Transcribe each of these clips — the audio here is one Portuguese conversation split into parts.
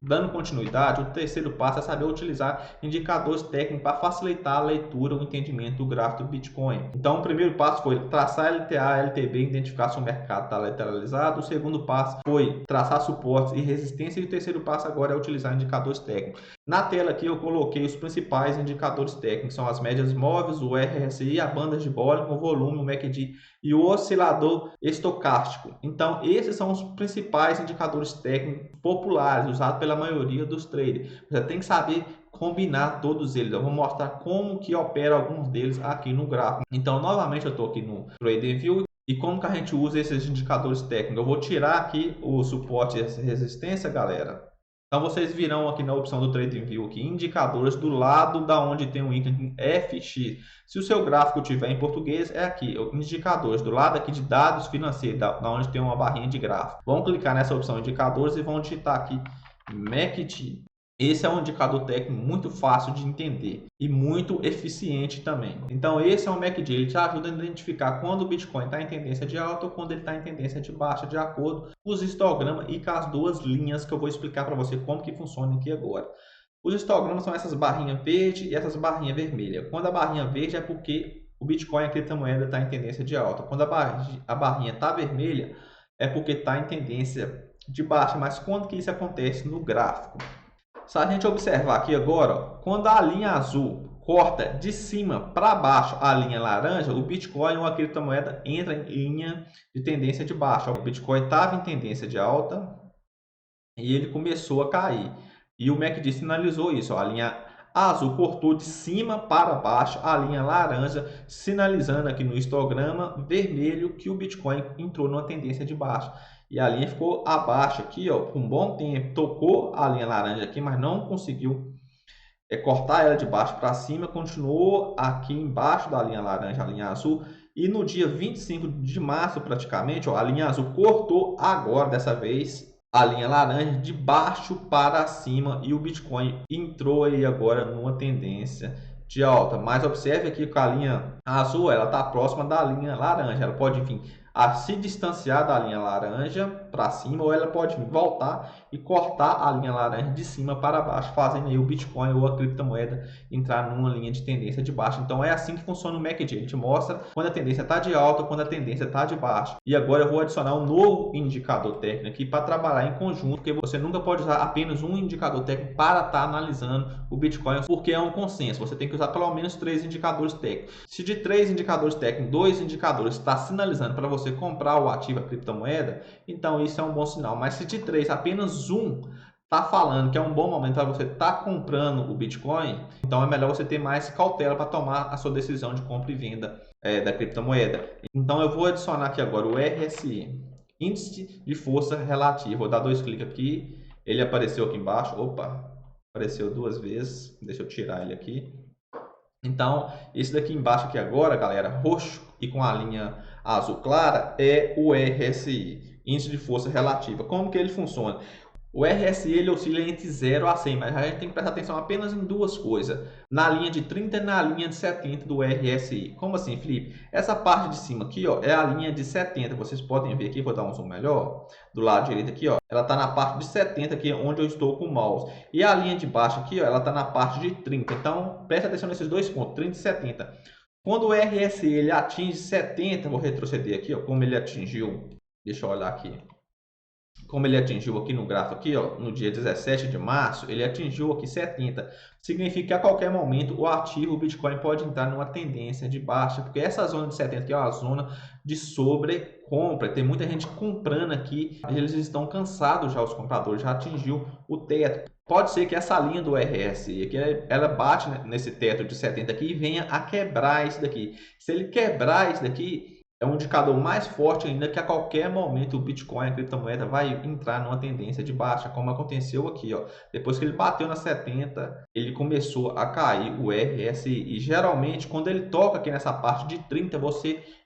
Dando continuidade, o terceiro passo é saber utilizar indicadores técnicos para facilitar a leitura, o entendimento do gráfico do Bitcoin. Então, o primeiro passo foi traçar LTA, LTB, identificar se o mercado está lateralizado. O segundo passo foi traçar suportes e resistência. E o terceiro passo agora é utilizar indicadores técnicos. Na tela aqui eu coloquei os principais indicadores técnicos, são as médias móveis, o RSI, a banda de Bollinger, o volume, o MACD e o oscilador estocástico. Então, esses são os principais indicadores técnicos populares, usados pela maioria dos traders. Você tem que saber combinar todos eles. Eu vou mostrar como que opera alguns deles aqui no gráfico. Então, novamente, eu estou aqui no TradingView. E como que a gente usa esses indicadores técnicos? Eu vou tirar aqui o suporte e resistência, galera. Então, vocês virão aqui na opção do TradingView aqui, indicadores, do lado da onde tem o ícone FX. Se o seu gráfico tiver em português, é aqui, indicadores, do lado aqui de dados financeiros, da onde tem uma barrinha de gráfico. Vamos clicar nessa opção indicadores e vão digitar aqui MACD. Esse é um indicador técnico muito fácil de entender e muito eficiente também. Então, esse é o MACD, ele te ajuda a identificar quando o Bitcoin está em tendência de alta ou quando ele está em tendência de baixa, de acordo com os histogramas e com as duas linhas que eu vou explicar para você como que funciona aqui agora. Os histogramas são essas barrinhas verde e essas barrinhas vermelhas. Quando a barrinha verde é porque o Bitcoin, a criptomoeda, está em tendência de alta. Quando a barrinha está vermelha é porque está em tendência de baixa. Mas quando que isso acontece no gráfico? Se a gente observar aqui agora, ó, quando a linha azul corta de cima para baixo a linha laranja, o Bitcoin ou a criptomoeda entra em linha de tendência de baixa. O Bitcoin estava em tendência de alta e ele começou a cair. E o MACD sinalizou isso, ó, a linha azul cortou de cima para baixo a linha laranja, sinalizando aqui no histograma vermelho que o Bitcoin entrou numa tendência de baixa. E a linha ficou abaixo aqui, ó, por um bom tempo. Tocou a linha laranja aqui, mas não conseguiu cortar ela de baixo para cima. Continuou aqui embaixo da linha laranja, a linha azul. E no dia 25 de março, praticamente, ó, a linha azul cortou agora, dessa vez, a linha laranja de baixo para cima. E o Bitcoin entrou aí agora numa tendência de alta. Mas observe aqui que a linha azul ela está próxima da linha laranja. Ela pode vir a se distanciar da linha laranja para cima, ou ela pode voltar e cortar a linha laranja de cima para baixo, fazendo aí o Bitcoin ou a criptomoeda entrar numa linha de tendência de baixa. Então é assim que funciona o MACD. A gente mostra quando a tendência está de alta, quando a tendência está de baixa. E agora eu vou adicionar um novo indicador técnico aqui para trabalhar em conjunto, porque você nunca pode usar apenas um indicador técnico para estar analisando o Bitcoin, porque é um consenso. Você tem que usar pelo menos 3 indicadores técnicos. Se de 3 indicadores técnicos, 2 indicadores está sinalizando para você comprar o ativo, a criptomoeda, então isso é um bom sinal. Mas se de 3 apenas um está falando que é um bom momento para você estar comprando o Bitcoin, então é melhor você ter mais cautela para tomar a sua decisão de compra e venda da criptomoeda. Então eu vou adicionar aqui agora o RSI, Índice de Força Relativa. Vou dar 2 cliques aqui, ele apareceu aqui embaixo. Opa, apareceu 2 vezes, deixa eu tirar ele aqui. Então, esse daqui embaixo aqui agora, galera, roxo e com a linha azul clara, é o RSI, Índice de Força Relativa. Como que ele funciona? O RSI ele oscila entre 0 a 100, mas a gente tem que prestar atenção apenas em duas coisas. Na linha de 30 e na linha de 70 do RSI. Como assim, Felipe? Essa parte de cima aqui, ó, é a linha de 70. Vocês podem ver aqui, vou dar um zoom melhor. Do lado direito aqui, ó, ela está na parte de 70, aqui onde eu estou com o mouse. E a linha de baixo aqui, ó, ela está na parte de 30. Então, preste atenção nesses dois pontos, 30 e 70. Quando o RSI ele atinge 70, vou retroceder aqui, ó, como ele atingiu. Deixa eu olhar aqui. Como ele atingiu aqui no gráfico aqui, ó, no dia 17 de março, ele atingiu aqui 70. Significa que a qualquer momento o ativo, o Bitcoin, pode entrar numa tendência de baixa, porque essa zona de 70 aqui é uma zona de sobrecompra. Tem muita gente comprando aqui, eles estão cansados já, os compradores, já atingiu o teto. Pode ser que essa linha do RSI aqui, ela bate nesse teto de 70 aqui e venha a quebrar isso daqui. Se ele quebrar isso daqui, é um indicador mais forte ainda que a qualquer momento o Bitcoin, a criptomoeda, vai entrar numa tendência de baixa, como aconteceu aqui, ó. Depois que ele bateu na 70, ele começou a cair o RSI. E geralmente, quando ele toca aqui nessa parte de 30,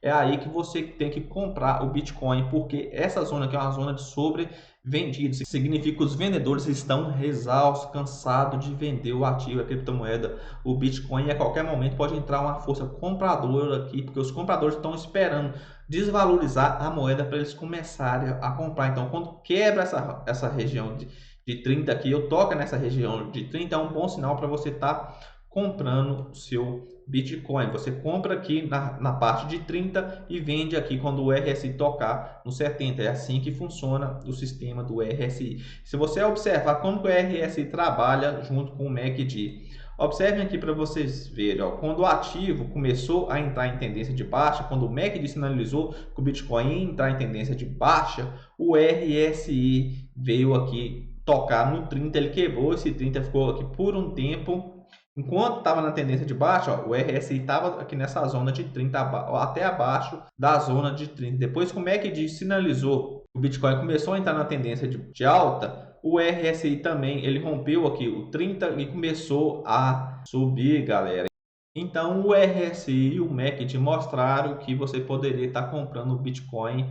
é aí que você tem que comprar o Bitcoin, porque essa zona aqui é uma zona de sobrevendidos. Significa que os vendedores estão exaustos, cansados de vender o ativo, a criptomoeda, o Bitcoin, e a qualquer momento pode entrar uma força compradora aqui, porque os compradores estão esperando desvalorizar a moeda para eles começarem a comprar. Então, quando quebra essa região de 30 aqui, eu toco nessa região de 30, é um bom sinal para você estar comprando o seu Bitcoin. Você compra aqui na parte de 30 e vende aqui quando o RSI tocar no 70. É assim que funciona o sistema do RSI. Se você observar como que o RSI trabalha junto com o MACD, observem aqui para vocês verem, ó, quando o ativo começou a entrar em tendência de baixa, quando o MACD sinalizou que o Bitcoin ia entrar em tendência de baixa, o RSI veio aqui tocar no 30, ele quebrou esse 30, ficou aqui por um tempo. Enquanto estava na tendência de baixa, ó, o RSI estava aqui nessa zona de 30 até abaixo da zona de 30. Depois, como é que sinalizou que o Bitcoin começou a entrar na tendência de alta, o RSI também ele rompeu aqui o 30 e começou a subir, galera. Então, o RSI e o MACD mostraram que você poderia estar comprando o Bitcoin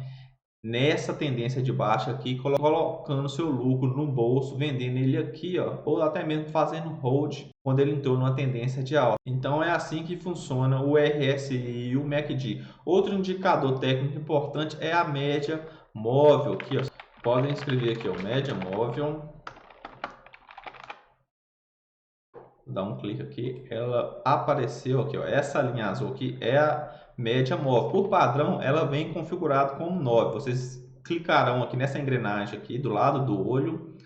nessa tendência de baixa aqui, colocando seu lucro no bolso, vendendo ele aqui, ó, ou até mesmo fazendo hold quando ele entrou numa tendência de alta. Então é assim que funciona o RSI e o MACD. Outro indicador técnico importante é a média móvel, aqui, ó. Podem escrever aqui, ó, média móvel. Vou dar um clique aqui, ela apareceu aqui, ó, essa linha azul aqui é a média móvel. Por padrão, ela vem configurada como 9. Vocês clicarão aqui nessa engrenagem aqui do lado do olho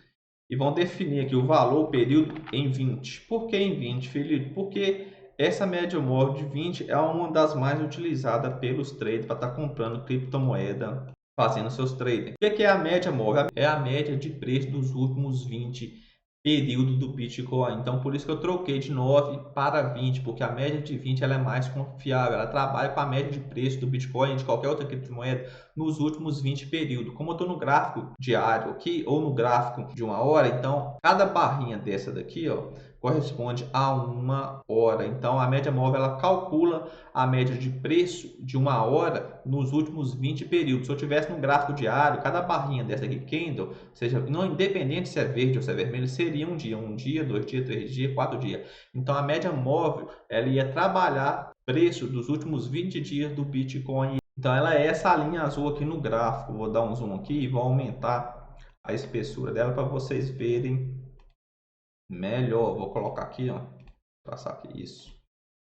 e vão definir aqui o valor, o período em 20. Por que em 20, Felipe? Porque essa média móvel de 20 é uma das mais utilizadas pelos traders para estar comprando criptomoeda, fazendo seus traders. O que é a média móvel? É a média de preço dos últimos 20 período do Bitcoin. Então, por isso que eu troquei de 9 para 20, porque a média de 20 ela é mais confiável. Ela trabalha com a média de preço do Bitcoin, de qualquer outra criptomoeda, nos últimos 20 períodos. Como eu estou no gráfico diário aqui, ou no gráfico de 1 hora, então, cada barrinha dessa daqui, ó, corresponde a 1 hora. Então, a média móvel ela calcula a média de preço de 1 hora nos últimos 20 períodos. Se eu tivesse no gráfico diário, cada barrinha dessa aqui, candle, seja, não independente se é verde ou se é vermelho, seria um dia, 2 dias, 3 dias, 4 dias. Então, a média móvel ela ia trabalhar preço dos últimos 20 dias do Bitcoin. Então, ela é essa linha azul aqui no gráfico. Vou dar um zoom aqui e vou aumentar a espessura dela para vocês verem melhor. Vou colocar aqui, ó, passar aqui isso.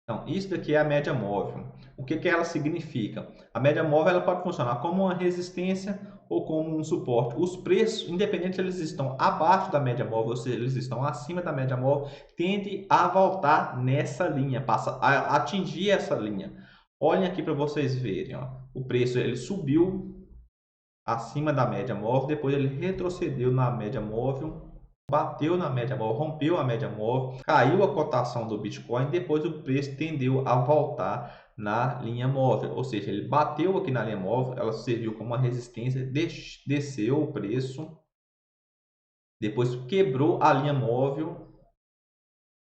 Então, isso daqui é a média móvel. O que ela significa? A média móvel ela pode funcionar como uma resistência ou como um suporte. Os preços, independente se eles estão abaixo da média móvel ou se eles estão acima da média móvel, tende a voltar nessa linha, passa a atingir essa linha. Olhem aqui para vocês verem, ó. O preço ele subiu acima da média móvel, depois ele retrocedeu na média móvel, bateu na média móvel, rompeu a média móvel, caiu a cotação do Bitcoin, depois o preço tendeu a voltar na linha móvel, ou seja, ele bateu aqui na linha móvel, ela serviu como uma resistência, desceu o preço, depois quebrou a linha móvel,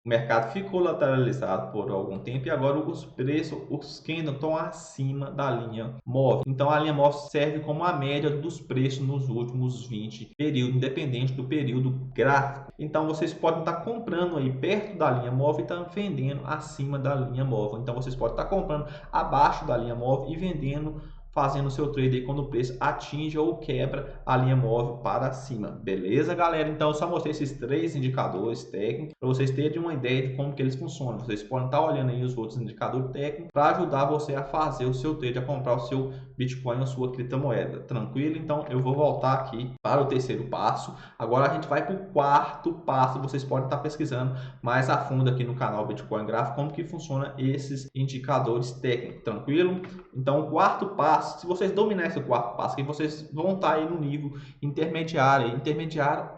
o mercado ficou lateralizado por algum tempo e agora os preços, os candles estão acima da linha móvel. Então a linha móvel serve como a média dos preços nos últimos 20 períodos, independente do período gráfico. Então vocês podem estar comprando aí perto da linha móvel e estar vendendo acima da linha móvel. Então vocês podem estar comprando abaixo da linha móvel e vendendo, fazendo o seu trade aí quando o preço atinge ou quebra a linha móvel para cima. Beleza, galera? Então, eu só mostrei esses 3 indicadores técnicos para vocês terem uma ideia de como que eles funcionam. Vocês podem estar olhando aí os outros indicadores técnicos para ajudar você a fazer o seu trade, a comprar o seu Bitcoin ou sua criptomoeda. Tranquilo? Então, eu vou voltar aqui para o terceiro passo. Agora, a gente vai para o quarto passo. Vocês podem estar pesquisando mais a fundo aqui no canal Bitcoin Gráfico como que funciona esses indicadores técnicos. Tranquilo? Então, o quarto passo, se vocês dominarem esse quarto passo, que vocês vão estar aí no nível intermediário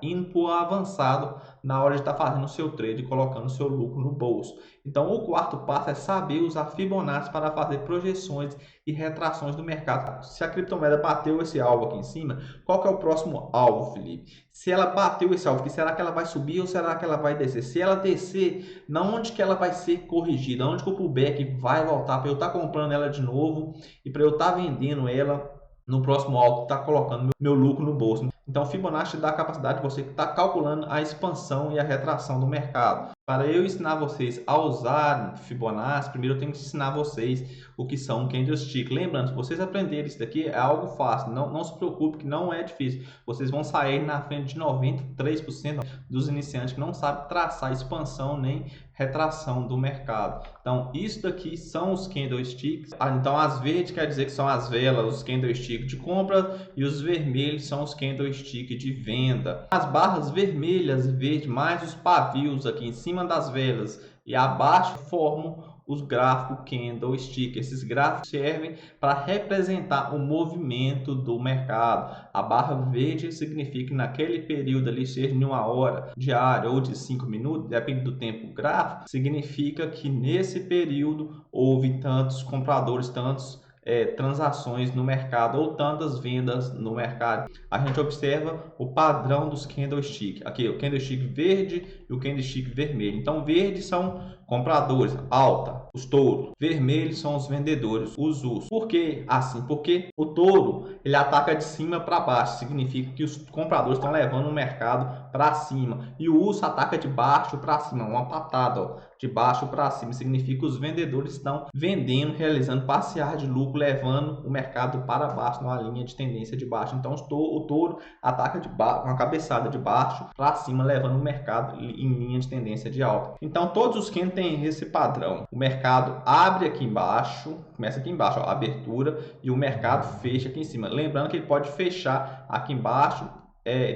indo para o avançado na hora de estar fazendo o seu trade, colocando o seu lucro no bolso. Então, o quarto passo é saber usar Fibonacci para fazer projeções e retrações do mercado. Se a criptomoeda bateu esse alvo aqui em cima, qual que é o próximo alvo, Felipe? Se ela bateu esse alvo, será que ela vai subir ou será que ela vai descer? Se ela descer, na onde que ela vai ser corrigida? Onde que o pullback vai voltar para eu estar comprando ela de novo e para eu estar vendendo ela no próximo alvo, estar colocando meu lucro no bolso? Então, Fibonacci dá a capacidade de você estar calculando a expansão e a retração do mercado. Para eu ensinar vocês a usar Fibonacci, primeiro eu tenho que ensinar vocês o que são candlestick. Lembrando, se vocês aprenderem isso daqui, é algo fácil. Não se preocupe que não é difícil. Vocês vão sair na frente de 93% dos iniciantes que não sabem traçar expansão nem retração do mercado. Então, isso daqui são os candlesticks. Então, as verdes quer dizer que são as velas, os candlesticks de compra, e os vermelhos são os candlesticks de venda. As barras vermelhas e verde mais os pavios aqui em cima das velas e abaixo formam os gráficos candlestick. Esses gráficos servem para representar o movimento do mercado. A barra verde significa que naquele período ali, seja em 1 hora diária ou de 5 minutos, depende do tempo gráfico, significa que nesse período houve tantos compradores, tantos transações no mercado ou tantas vendas no mercado. A gente observa o padrão dos candlestick. Aqui o candlestick verde e o candlestick vermelho. Então, verde são compradores, alta, os touros. Vermelhos são os vendedores, os ursos. Por que assim? Porque o touro ele ataca de cima para baixo, significa que os compradores estão levando o mercado para cima. E o urso ataca de baixo para cima, uma patada, ó, de baixo para cima, significa que os vendedores estão vendendo, realizando parciais de lucro, levando o mercado para baixo, numa linha de tendência de baixo. Então, o touro ataca de baixo, uma cabeçada de baixo para cima, levando o mercado em linha de tendência de alta. Então, todos os candles têm esse padrão. O mercado abre aqui embaixo, começa aqui embaixo, ó, a abertura, e o mercado fecha aqui em cima. Lembrando que ele pode fechar aqui embaixo,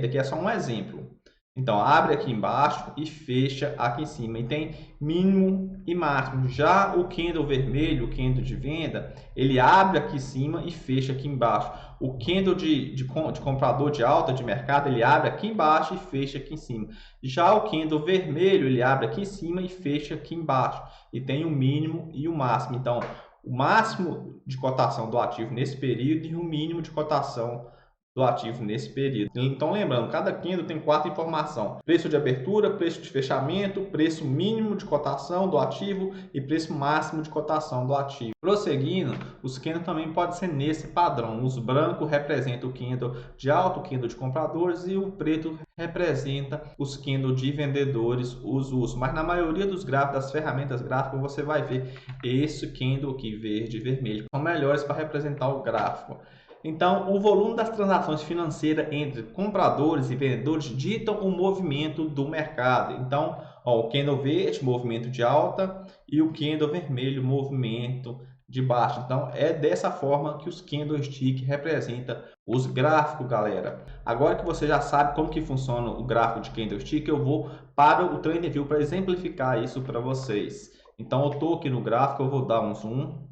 daqui é só um exemplo. Então, abre aqui embaixo e fecha aqui em cima. E tem mínimo e máximo. Já o candle vermelho, o candle de venda, ele abre aqui em cima e fecha aqui embaixo. O candle de comprador de alta de mercado, ele abre aqui embaixo e fecha aqui em cima. Já o candle vermelho, ele abre aqui em cima e fecha aqui embaixo. E tem o mínimo e o máximo. Então, o máximo de cotação do ativo nesse período e o mínimo de cotação do ativo nesse período. Então, lembrando, cada candle tem 4 informações: preço de abertura, preço de fechamento, preço mínimo de cotação do ativo e preço máximo de cotação do ativo. Prosseguindo, os candles também podem ser nesse padrão. Os brancos representam o candle de alta, o candle de compradores, e o preto representa os candles de vendedores, os ursos. Mas na maioria dos gráficos, das ferramentas gráficas, você vai ver esse candle aqui, verde e vermelho, são melhores para representar o gráfico. Então, o volume das transações financeiras entre compradores e vendedores ditam o movimento do mercado. Então, ó, o candle verde, movimento de alta, e o candle vermelho, movimento de baixa. Então, é dessa forma que os candlestick representam os gráficos, galera. Agora que você já sabe como que funciona o gráfico de candlestick, eu vou para o TradingView para exemplificar isso para vocês. Então, eu estou aqui no gráfico, eu vou dar um zoom.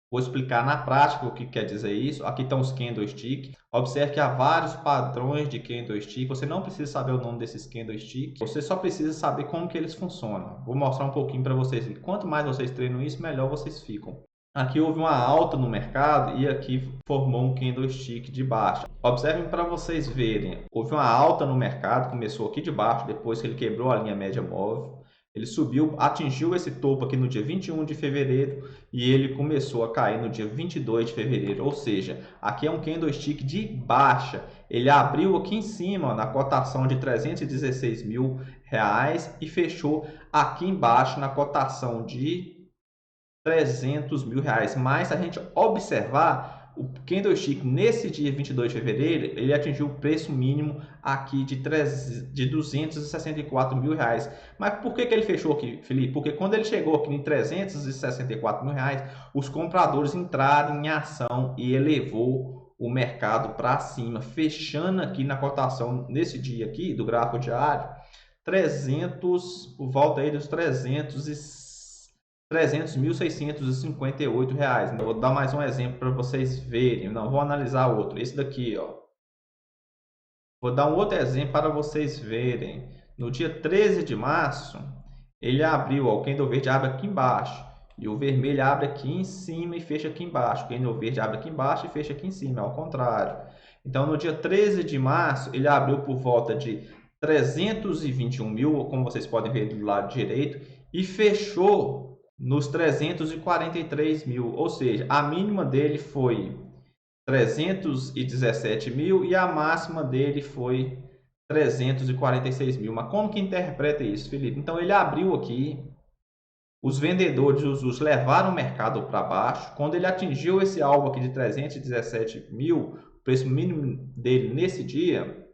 Vou explicar na prática o que quer dizer isso. Aqui estão os candlestick. Observe que há vários padrões de candlestick. Você não precisa saber o nome desses candlestick. Você só precisa saber como que eles funcionam. Vou mostrar um pouquinho para vocês. Quanto mais vocês treinam isso, melhor vocês ficam. Aqui houve uma alta no mercado e aqui formou um candlestick de baixa. Observem para vocês verem. Houve uma alta no mercado, começou aqui de baixo, depois que ele quebrou a linha média móvel. Ele subiu, atingiu esse topo aqui no dia 21 de fevereiro e ele começou a cair no dia 22 de fevereiro. Ou seja, aqui é um candlestick de baixa. Ele abriu aqui em cima, ó, na cotação de R$316 mil e fechou aqui embaixo na cotação de R$300 mil. Mas se a gente observar, o candlestick nesse dia 22 de fevereiro, ele atingiu o preço mínimo aqui de R$264 mil. Mas por que ele fechou aqui, Felipe? Porque quando ele chegou aqui em R$364 mil, os compradores entraram em ação e elevou o mercado para cima, fechando aqui na cotação nesse dia aqui do gráfico diário, por volta aí dos R$300.658. Vou dar mais um exemplo para vocês verem. Não, vou analisar outro. Esse daqui, ó. Vou dar um outro exemplo para vocês verem. No dia 13 de março, ele abriu, ó, o candle verde abre aqui embaixo. E o vermelho abre aqui em cima e fecha aqui embaixo. O candle verde abre aqui embaixo e fecha aqui em cima, ao contrário. Então, no dia 13 de março, ele abriu por volta de 321 mil, como vocês podem ver do lado direito, e fechou nos 343 mil, ou seja, a mínima dele foi 317 mil e a máxima dele foi 346 mil. Mas como que interpreta isso, Felipe? Então ele abriu aqui, os vendedores, os levaram o mercado para baixo. Quando ele atingiu esse alvo aqui de 317 mil, o preço mínimo dele nesse dia,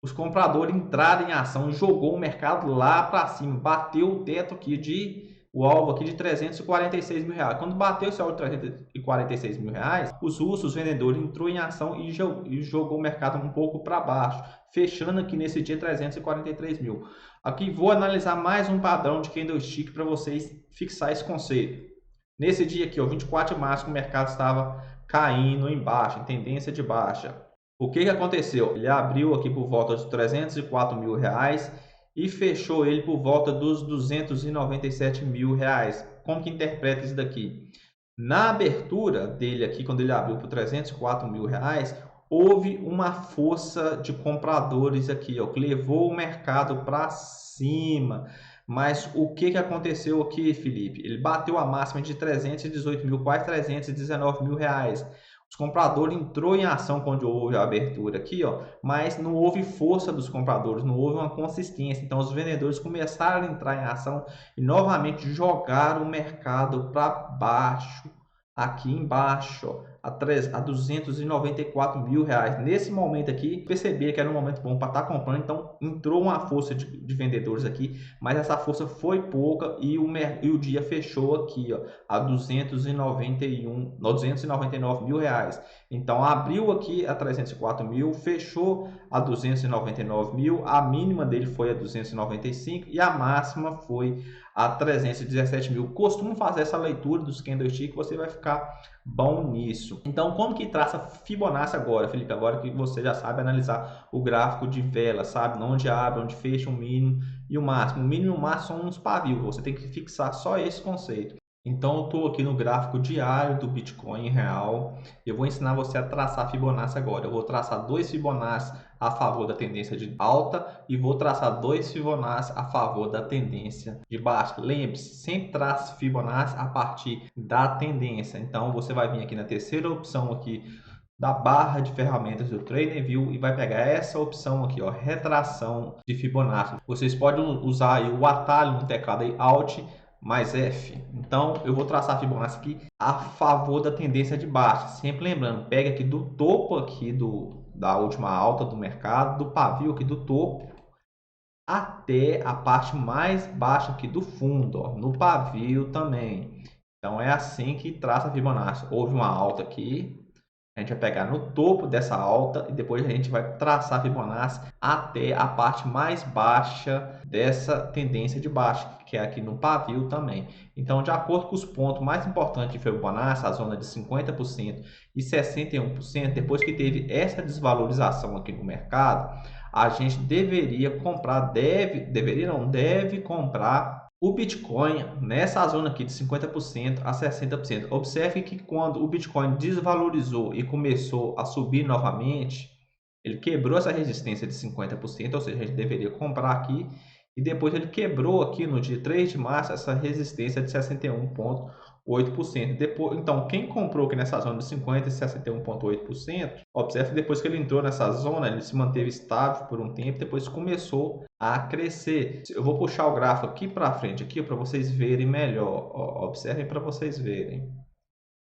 os compradores entraram em ação e jogou o mercado lá para cima, bateu o teto aqui o alvo aqui de 346 mil reais. Quando bateu esse alvo de 346 mil reais, os vendedores entrou em ação e jogou o mercado um pouco para baixo, fechando aqui nesse dia 343 mil. Aqui vou analisar mais um padrão de candlestick para vocês fixar esse conceito. Nesse dia aqui, ó, 24 de março, o mercado estava caindo em baixa, em tendência de baixa. O que aconteceu? Ele abriu aqui por volta de 304 mil reais e fechou ele por volta dos 297 mil reais. Como que interpreta isso daqui? Na abertura dele aqui, quando ele abriu por 304 mil reais, houve uma força de compradores aqui, ó, que levou o mercado para cima. Mas o que aconteceu aqui, Felipe? Ele bateu a máxima de 318 mil, quase 319 mil reais. Os compradores entrou em ação quando houve a abertura aqui, ó, mas não houve força dos compradores, não houve uma consistência. Então, os vendedores começaram a entrar em ação e novamente jogaram o mercado para baixo, aqui embaixo, ó, a 294 mil reais. Nesse momento aqui, percebi que era um momento bom para estar comprando, então entrou uma força de vendedores aqui, mas essa força foi pouca e o dia fechou aqui, ó, a 299 mil reais. Então abriu aqui a 304 mil, fechou a 299 mil, a mínima dele foi a 295 e a máxima foi a 317 mil. Costumo fazer essa leitura dos candlestick, você vai ficar bom nisso. Então, como que traça Fibonacci agora, Felipe? Agora que você já sabe analisar o gráfico de vela, sabe onde abre, onde fecha o mínimo e o máximo. O mínimo e o máximo são uns pavios, você tem que fixar só esse conceito. Então, eu estou aqui no gráfico diário do Bitcoin real. Eu vou ensinar você a traçar Fibonacci agora. Eu vou traçar dois Fibonacci a favor da tendência de alta e vou traçar dois Fibonacci a favor da tendência de baixa. Lembre-se, sempre trace Fibonacci a partir da tendência. Então, você vai vir aqui na terceira opção aqui da barra de ferramentas do TradingView e vai pegar essa opção aqui, ó, retração de Fibonacci. Vocês podem usar aí o atalho no teclado aí, Alt mais F. Então, eu vou traçar a Fibonacci aqui a favor da tendência de baixa. Sempre lembrando, pega aqui do topo aqui da última alta do mercado, do pavio aqui do topo, até a parte mais baixa aqui do fundo, ó, no pavio também. Então, é assim que traça a Fibonacci. Houve uma alta aqui, a gente vai pegar no topo dessa alta e depois a gente vai traçar a Fibonacci até a parte mais baixa dessa tendência de baixa, que é aqui no pavio também. Então, de acordo com os pontos mais importantes de Fibonacci, a zona de 50% e 61%, depois que teve essa desvalorização aqui no mercado, a gente deveria comprar, deve comprar o Bitcoin nessa zona aqui de 50% a 60%. Observe que quando o Bitcoin desvalorizou e começou a subir novamente, ele quebrou essa resistência de 50%, ou seja, a gente deveria comprar aqui, e depois ele quebrou aqui no dia 3 de março essa resistência de 61,8%. Depois, então, quem comprou aqui nessa zona de 50% e 61,8%, observe que depois que ele entrou nessa zona, ele se manteve estável por um tempo, depois começou a crescer. Eu vou puxar o gráfico aqui para frente aqui para vocês verem melhor. Ó, observem para vocês verem.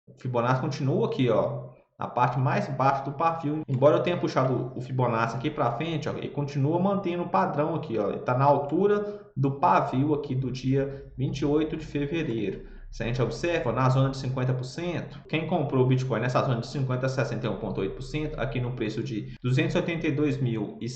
O Fibonacci continua aqui, ó, na parte mais baixa do pavio. Embora eu tenha puxado o Fibonacci aqui para frente, ó, ele continua mantendo o padrão aqui, ó. Ele está na altura do pavio aqui do dia 28 de fevereiro. Se a gente observa, na zona de 50%, quem comprou o Bitcoin nessa zona de 50% a 61,8%, aqui no preço de 282 mil e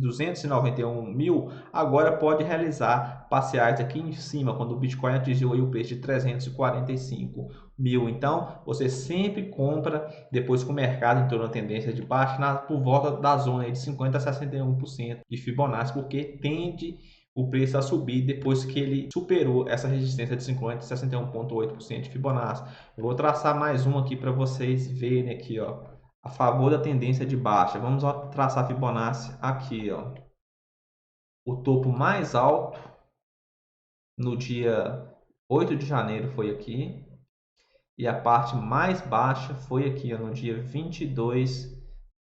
291 mil, agora pode realizar parciais aqui em cima, quando o Bitcoin atingiu aí o preço de 345 mil. Então, você sempre compra depois que o mercado entrou na tendência de baixa, por volta da zona aí de 50% a 61% de Fibonacci, porque tende o preço a subir depois que ele superou essa resistência de 50% e 61,8% de Fibonacci. Eu vou traçar mais um aqui para vocês verem aqui, ó, a favor da tendência de baixa. Vamos traçar Fibonacci aqui, ó. O topo mais alto no dia 8 de janeiro foi aqui. e a parte mais baixa foi aqui, ó, no dia 22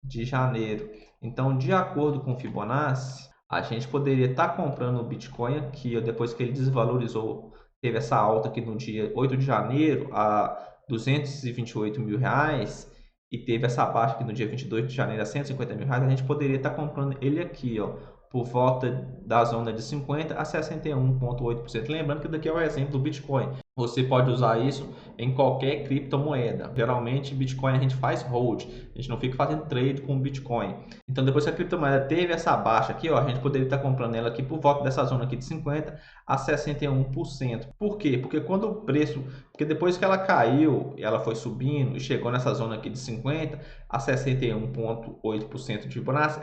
de janeiro. Então, de acordo com o Fibonacci, a gente poderia estar comprando o Bitcoin aqui, ó, depois que ele desvalorizou, teve essa alta aqui no dia 8 de janeiro a 228 mil reais e teve essa baixa aqui no dia 22 de janeiro a 150 mil reais, a gente poderia estar comprando ele aqui, ó, por volta da zona de 50 a 61,8%. Lembrando que daqui é o exemplo do Bitcoin. Você pode usar isso em qualquer criptomoeda. Geralmente, Bitcoin a gente faz hold, a gente não fica fazendo trade com Bitcoin. Então, depois que a criptomoeda teve essa baixa aqui, ó, a gente poderia estar comprando ela aqui por volta dessa zona aqui de 50 a 61%. Por quê? Porque depois que ela caiu, ela foi subindo e chegou nessa zona aqui de 50 a 61,8% de Fibonacci,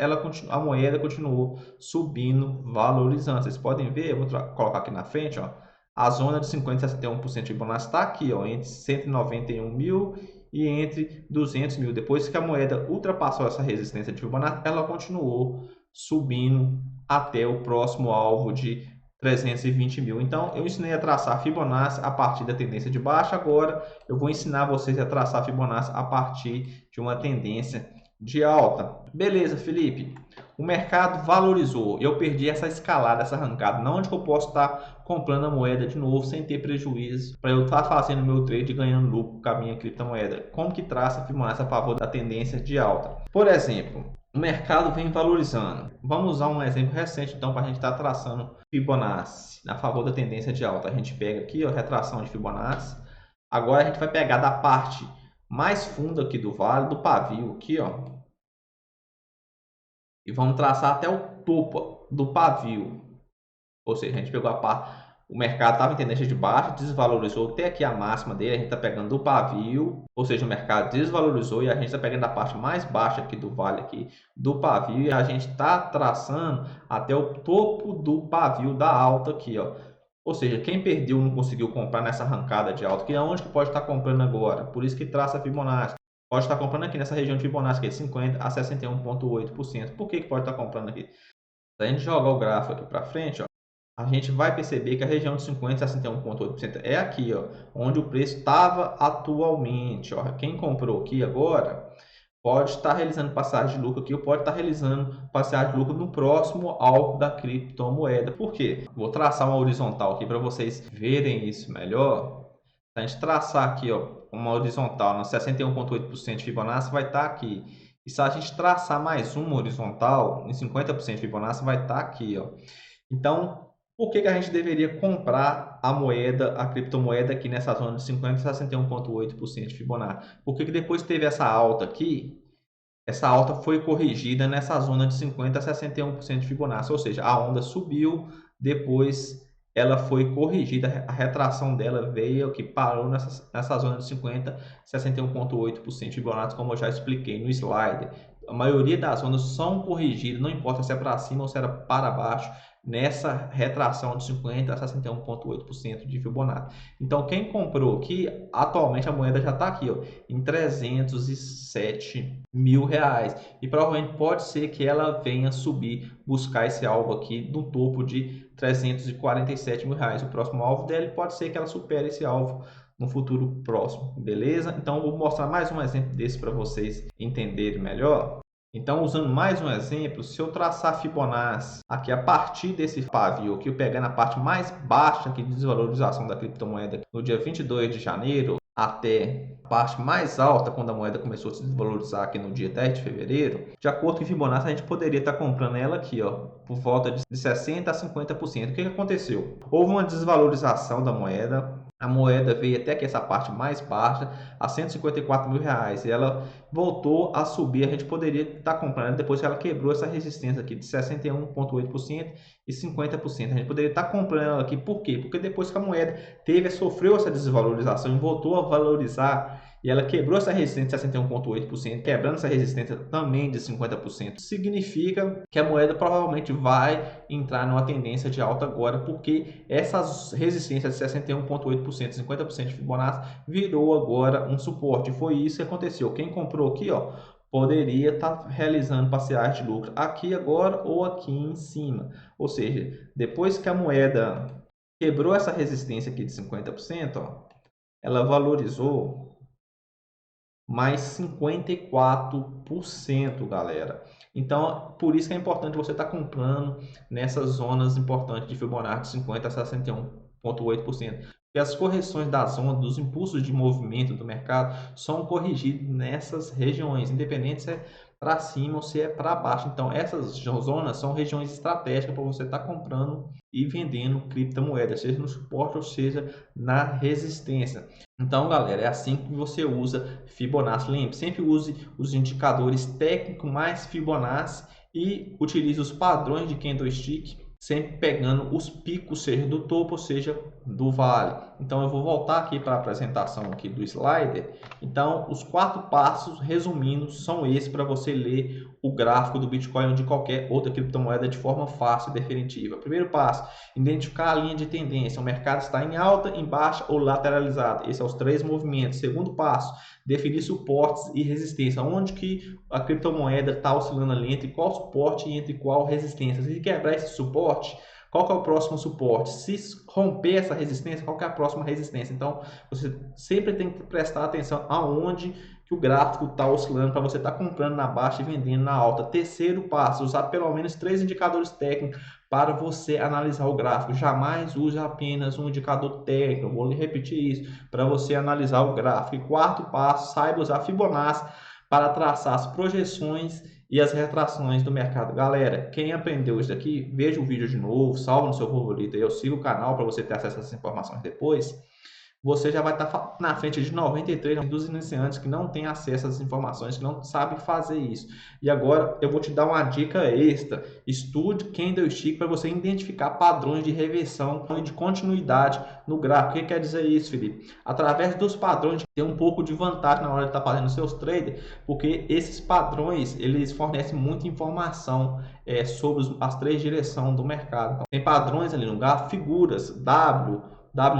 a moeda continuou subindo, valorizando. Vocês podem ver, eu vou colocar aqui na frente, ó. A zona de 50 a 61% de Fibonacci está aqui, ó, entre 191 mil e entre 200 mil. Depois que a moeda ultrapassou essa resistência de Fibonacci, ela continuou subindo até o próximo alvo de 320 mil. Então, eu ensinei a traçar Fibonacci a partir da tendência de baixa. Agora, eu vou ensinar vocês a traçar Fibonacci a partir de uma tendência de alta. Beleza, Felipe. O mercado valorizou, eu perdi essa escalada, essa arrancada. Não onde que eu posso estar comprando a moeda de novo sem ter prejuízo para eu estar fazendo meu trade e ganhando lucro com a minha criptomoeda. Como que traça Fibonacci a favor da tendência de alta? Por exemplo, o mercado vem valorizando. Vamos usar um exemplo recente então para a gente estar traçando Fibonacci a favor da tendência de alta. A gente pega aqui, ó, retração de Fibonacci. Agora a gente vai pegar da parte mais funda aqui do vale, do pavio aqui, ó, e vamos traçar até o topo do pavio. Ou seja, a gente pegou a parte, o mercado estava em tendência de baixa, desvalorizou até aqui a máxima dele, a gente está pegando do pavio, ou seja, o mercado desvalorizou e a gente está pegando a parte mais baixa aqui do vale aqui do pavio e a gente está traçando até o topo do pavio da alta aqui, ó. Ou seja, quem perdeu não conseguiu comprar nessa arrancada de alta, que é onde que pode estar comprando agora. Por isso que traça a Fibonacci. Pode estar comprando aqui nessa região de Fibonacci, que é de 50 a 61,8%. Por que pode estar comprando aqui? Se a gente jogar o gráfico aqui para frente, ó, a gente vai perceber que a região de 50 a 61,8% é aqui, ó, onde o preço estava atualmente. Ó. Quem comprou aqui agora pode estar realizando passagem de lucro aqui ou pode estar realizando passagem de lucro no próximo alvo da criptomoeda. Por quê? Vou traçar uma horizontal aqui para vocês verem isso melhor. Se a gente traçar aqui, ó, uma horizontal no 61,8% de Fibonacci vai estar aqui. E se a gente traçar mais uma horizontal em 50% de Fibonacci vai estar aqui, ó. Então, por que a gente deveria comprar a moeda, a criptomoeda aqui nessa zona de 50 a 61,8% de Fibonacci? Porque depois teve essa alta aqui, essa alta foi corrigida nessa zona de 50 a 61% de Fibonacci, ou seja, a onda subiu, depois ela foi corrigida, a retração dela veio que parou nessa zona de 50 a 61,8% de Fibonacci, como eu já expliquei no slide. A maioria das ondas são corrigidas, não importa se é para cima ou se é para baixo, nessa retração de 50 a 61,8% de Fibonacci. Então, quem comprou aqui, atualmente a moeda já está aqui, ó, em 307 mil reais. E provavelmente pode ser que ela venha subir, buscar esse alvo aqui no topo de 347 mil reais. O próximo alvo dele pode ser que ela supere esse alvo no futuro próximo, beleza? Então, eu vou mostrar mais um exemplo desse para vocês entenderem melhor. Então, usando mais um exemplo, se eu traçar Fibonacci aqui a partir desse pavio, aqui eu pegar na parte mais baixa aqui de desvalorização da criptomoeda no dia 22 de janeiro, até a parte mais alta quando a moeda começou a se desvalorizar aqui no dia 10 de fevereiro, de acordo com Fibonacci, a gente poderia estar comprando ela aqui, ó, por volta de 60 a 50%. O que aconteceu? Houve uma desvalorização da moeda, a moeda veio até aqui essa parte mais baixa, a 154 mil reais, e ela voltou a subir. A gente poderia estar comprando depois que ela quebrou essa resistência aqui de 61,8% e 50%. A gente poderia estar comprando ela aqui, por quê? Porque depois que a moeda sofreu essa desvalorização e voltou a valorizar, e ela quebrou essa resistência de 61,8%, quebrando essa resistência também de 50%, significa que a moeda provavelmente vai entrar numa tendência de alta agora, porque essas resistências de 61,8% e 50% de Fibonacci virou agora um suporte. Foi isso que aconteceu. Quem comprou aqui, ó, poderia estar realizando parciais de lucro aqui agora ou aqui em cima. Ou seja, depois que a moeda quebrou essa resistência aqui de 50%, ó, ela valorizou mais 54%, galera. Então, por isso que é importante você estar comprando nessas zonas importantes de Fibonacci 50 a 61,8%. Porque as correções das ondas, dos impulsos de movimento do mercado, são corrigidos nessas regiões, independente se é para cima ou se é para baixo. Então, essas zonas são regiões estratégicas para você estar comprando e vendendo criptomoedas, seja no suporte ou seja na resistência. Então, galera, é assim que você usa Fibonacci. Lembre, sempre use os indicadores técnicos mais Fibonacci e utilize os padrões de candlestick, sempre pegando os picos, seja do topo, ou seja do vale. Então, eu vou voltar aqui para a apresentação aqui do slider. Então, os 4 passos, resumindo, são esses para você ler o gráfico do Bitcoin ou de qualquer outra criptomoeda de forma fácil e definitiva. Primeiro passo, identificar a linha de tendência. O mercado está em alta, em baixa ou lateralizado. Esses são os 3 movimentos. Segundo passo, definir suportes e resistência. Onde que a criptomoeda está oscilando ali, entre qual suporte e entre qual resistência. Se quebrar esse suporte, qual que é o próximo suporte? Se romper essa resistência, qual que é a próxima resistência? Então, você sempre tem que prestar atenção aonde que o gráfico está oscilando para você estar comprando na baixa e vendendo na alta. Terceiro passo, usar pelo menos 3 indicadores técnicos para você analisar o gráfico. Jamais use apenas um indicador técnico. Vou repetir isso, para você analisar o gráfico. E quarto passo, saiba usar Fibonacci para traçar as projeções e as retrações do mercado. Galera, quem aprendeu isso aqui, veja o vídeo de novo, salva no seu favorito. Eu sigo o canal para você ter acesso a essas informações depois. Você já vai estar na frente de 93% dos iniciantes que não têm acesso às informações, que não sabem fazer isso. E agora eu vou te dar uma dica extra. Estude candlestick para você identificar padrões de reversão e de continuidade no gráfico. O que quer dizer isso, Felipe? Através dos padrões, tem um pouco de vantagem na hora de estar fazendo seus trades, porque esses padrões eles fornecem muita informação sobre as 3 direções do mercado. Então, tem padrões ali no gráfico, figuras, W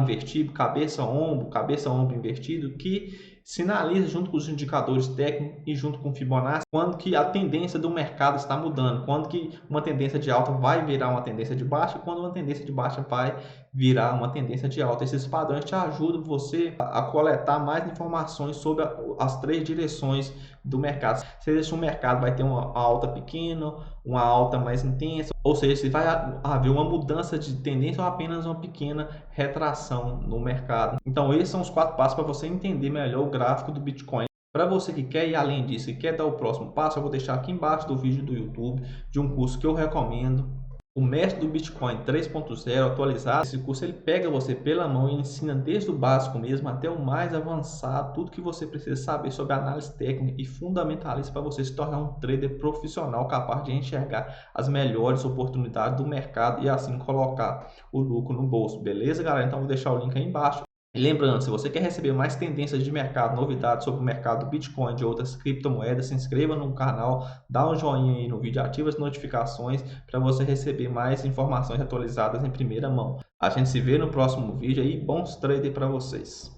invertido, cabeça, ombro invertido, que sinaliza junto com os indicadores técnicos e junto com o Fibonacci quando que a tendência do mercado está mudando, quando que uma tendência de alta vai virar uma tendência de baixa e quando uma tendência de baixa vai virar uma tendência de alta. Esses padrões te ajudam você a coletar mais informações sobre as 3 direções do mercado. Seja se o mercado vai ter uma alta pequena, uma alta mais intensa, ou seja, se vai haver uma mudança de tendência ou apenas uma pequena retração no mercado. Então, esses são os 4 passos para você entender melhor o gráfico do Bitcoin. Para você que quer ir além disso e quer dar o próximo passo, eu vou deixar aqui embaixo do vídeo do YouTube de um curso que eu recomendo, o Mestre do Bitcoin 3.0 atualizado. Esse curso ele pega você pela mão e ensina desde o básico mesmo até o mais avançado, tudo que você precisa saber sobre análise técnica e fundamentalista para você se tornar um trader profissional capaz de enxergar as melhores oportunidades do mercado e assim colocar o lucro no bolso. Beleza, galera? Então vou deixar o link aí embaixo. E lembrando, se você quer receber mais tendências de mercado, novidades sobre o mercado do Bitcoin e de outras criptomoedas, se inscreva no canal, dá um joinha aí no vídeo, ativa as notificações para você receber mais informações atualizadas em primeira mão. A gente se vê no próximo vídeo aí, bons trades para vocês.